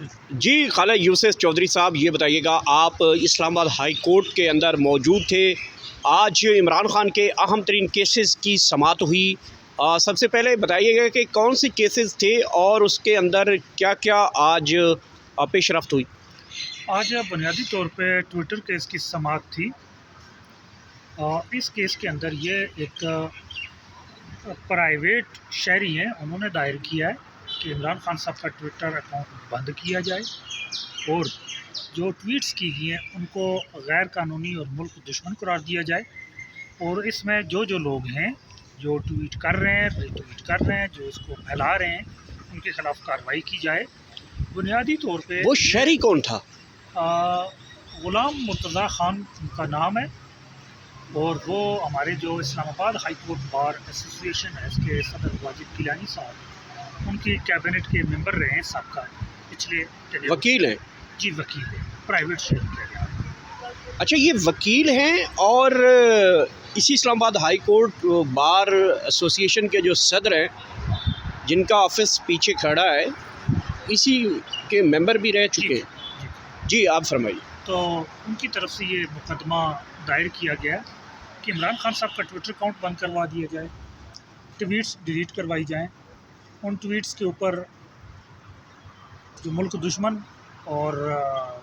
جی خالد یوسف چودھری صاحب، یہ بتائیے گا، آپ اسلام آباد ہائی کورٹ کے اندر موجود تھے، آج عمران خان کے اہم ترین کیسز کی سماعت ہوئی۔ سب سے پہلے بتائیے گا کہ کون سی کیسز تھے اور اس کے اندر کیا کیا آج پیش رفت ہوئی؟ آج بنیادی طور پہ ٹویٹر کیس کی سماعت تھی۔ اس کیس کے اندر یہ ایک پرائیویٹ شہری ہیں، انہوں نے دائر کیا ہے کہ عمران خان صاحب کا ٹویٹر اکاؤنٹ بند کیا جائے اور جو ٹویٹس کی گئی ہیں ان کو غیر قانونی اور ملک دشمن قرار دیا جائے، اور اس میں جو لوگ ہیں جو ٹویٹ کر رہے ہیں، ری ٹویٹ کر رہے ہیں، جو اس کو پھیلا رہے ہیں، ان کے خلاف کارروائی کی جائے۔ بنیادی طور پہ وہ شہری کون تھا؟ غلام مرتضیٰ خان ان کا نام ہے، اور وہ ہمارے جو اسلام آباد ہائی کورٹ بار ایسوسی ایشن ہے، اس کے صدر واجد گیلانی صاحب، ان کی کیبنٹ کے ممبر رہے ہیں سابقہ پچھلے وکیل ہیں؟ جی وکیل ہیں، پرائیویٹ شیئر کیا گیا۔ اچھا، یہ وکیل ہیں اور اسی اسلام آباد ہائی کورٹ بار ایسوسی ایشن کے جو صدر ہیں، جن کا آفس پیچھے کھڑا ہے، اسی کے ممبر بھی رہ چکے ہیں۔ جی آپ فرمائیے۔ تو ان کی طرف سے یہ مقدمہ دائر کیا گیا کہ عمران خان صاحب کا ٹویٹر اکاؤنٹ بند کروا دیا جائے، ٹویٹس ڈیلیٹ کروائی جائیں، ان ٹویٹس کے اوپر جو ملک دشمن اور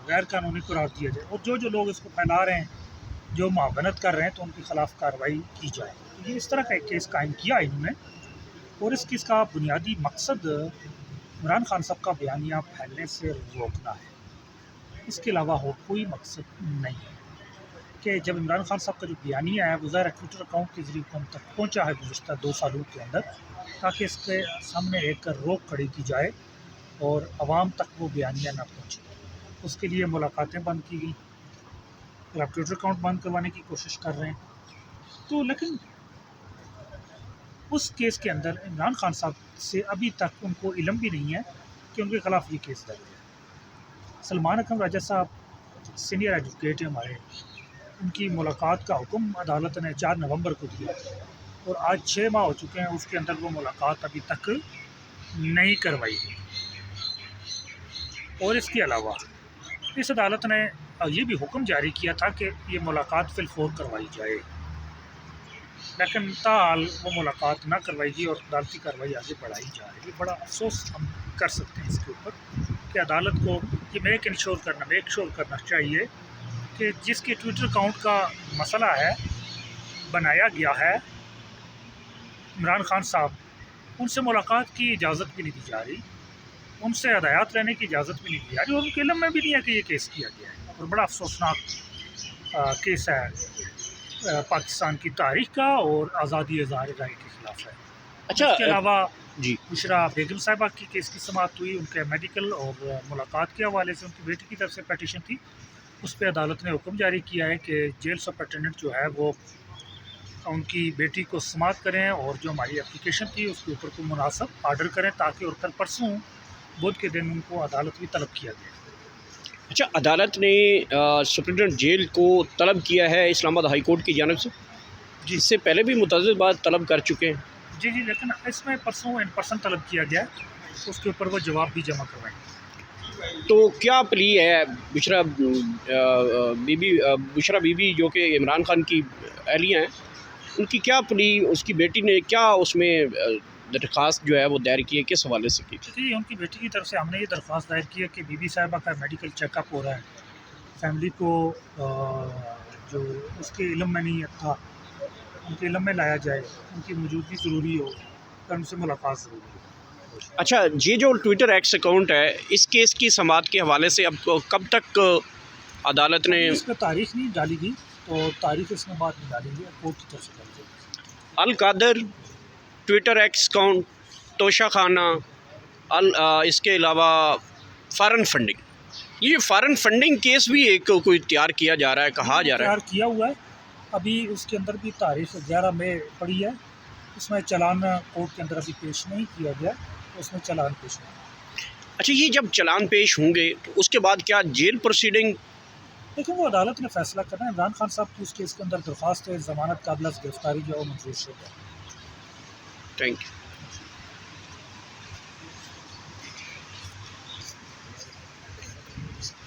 غیر قانونی قرار دیا جائے، اور جو لوگ اس کو پھیلا رہے ہیں، جو معاونت کر رہے ہیں، تو ان کے خلاف کارروائی کی جائے۔ یہ اس طرح کا ایک کیس قائم کیا انہوں نے، اور اس کیس کا بنیادی مقصد عمران خان صاحب کا بیانیہ پھیلنے سے روکنا ہے، اس کے علاوہ اور کوئی مقصد نہیں ہے۔ کہ جب عمران خان صاحب کا جو بیانیہ ہے وہ ظاہر ٹویٹر اکاؤنٹ کے ذریعے قوم تک پہنچا ہے گزشتہ 2 سالوں کے اندر، تاکہ اس کے سامنے ایک روک کھڑی کی جائے اور عوام تک وہ بیانیہ نہ پہنچے، اس کے لیے ملاقاتیں بند کی گئیں، پھر آپ ٹویٹر اکاؤنٹ بند کروانے کی کوشش کر رہے ہیں۔ تو لیکن اس کیس کے اندر عمران خان صاحب سے ابھی تک ان کو علم بھی نہیں ہے کہ ان کے خلاف یہ کیس درج ہے۔ سلمان اکرم راجہ صاحب سینئر ایڈوکیٹ ہیں ہمارے، ان کی ملاقات کا حکم عدالت نے 4 نومبر کو دیا، اور آج 6 ماہ ہو چکے ہیں، اس کے اندر وہ ملاقات ابھی تک نہیں کروائی گئی۔ اور اس کے علاوہ اس عدالت نے یہ بھی حکم جاری کیا تھا کہ یہ ملاقات فی الفور کروائی جائے، لیکن تاحال وہ ملاقات نہ کروائی گئی اور عدالتی کارروائی آگے بڑھائی جا رہی ہے۔ بڑا افسوس ہم کر سکتے ہیں اس کے اوپر کہ عدالت کو یہ میک شور کرنا چاہیے کہ جس کے ٹویٹر اکاؤنٹ کا مسئلہ ہے، بنایا گیا ہے عمران خان صاحب، ان سے ملاقات کی اجازت بھی نہیں دی جا رہی، ان سے ہدایات لینے کی اجازت بھی نہیں دی جا رہی، اور ان کے علم میں بھی نہیں ہے کہ یہ کیس کیا گیا ہے، اور بڑا افسوسناک کیس ہے پاکستان کی تاریخ کا، اور آزادی اظہار رائے کے خلاف ہے۔ اچھا، اس کے علاوہ جی بشرا بیگم صاحبہ کی کیس کی سماعت ہوئی، ان کے میڈیکل اور ملاقات کے حوالے سے ان کی بیٹی کی طرف سے پیٹیشن تھی، اس پہ عدالت نے حکم جاری کیا ہے کہ جیل سپرنٹینڈنٹ جو ہے وہ ان کی بیٹی کو سماعت کریں، اور جو ہماری اپلیکیشن تھی اس کے اوپر کوئی مناسب آرڈر کریں، تاکہ اور کل پرسوں بدھ کے دن ان کو عدالت بھی طلب کیا گیا۔ اچھا، عدالت نے سپرنٹینڈنٹ جیل کو طلب کیا ہے اسلام آباد ہائی کورٹ کی جانب سے؟ جی اس سے پہلے بھی متعدد بار طلب کر چکے ہیں۔ جی لیکن اس میں پرسوں ان پرسن طلب کیا گیا، اس کے اوپر وہ جواب بھی جمع کروائیں۔ تو کیا پلی ہے بشرا بی بی جو کہ عمران خان کی اہلیہ ہیں، ان کی کیا پلی، اس کی بیٹی نے کیا اس میں درخواست جو ہے وہ دائر کی ہے، کس حوالے سے کی تھی؟ جی ان کی بیٹی کی طرف سے ہم نے یہ درخواست دائر کی ہے کہ بی بی صاحبہ کا میڈیکل چیک اپ ہو رہا ہے، فیملی کو جو اس کے علم میں نہیں تھا ان کے علم میں لایا جائے، ان کی موجودگی ضروری ہو، اور ان سے ملاقات ضروری ہو۔ اچھا، یہ جو ٹویٹر ایکس اکاؤنٹ ہے، اس کیس کی سماعت کے حوالے سے اب کب تک عدالت نے؟ اس پہ تاریخ نہیں ڈالی گئی، تو تاریخ اس میں بعد میں ڈالیں گے، کورٹ کی طرف سے ڈالیں گے۔ القادر ٹویٹر ایکس اکاؤنٹ، توشہ خانہ، اس کے علاوہ فارن فنڈنگ، یہ فارن فنڈنگ کیس بھی ایک کوئی تیار کیا جا رہا ہے، کہا جا رہا ہے۔ تیار کیا ہوا ہے، ابھی اس کے اندر بھی تاریخ 11 مئی پڑی ہے، اس میں چلان کورٹ کے اندر ابھی پیش نہیں کیا گیا، اس میں چلان پیش نہیں۔ اچھا، یہ جب چلان پیش ہوں گے تو اس کے بعد کیا جیل پروسیڈنگ؟ لیکن وہ عدالت نے فیصلہ کرنا ہے۔ عمران خان صاحب کی اس کیس کے اندر درخواست ہے ضمانت قابل از گرفتاری جو ہے وہ منظور شدہ ہے۔ Thank you. سکتے.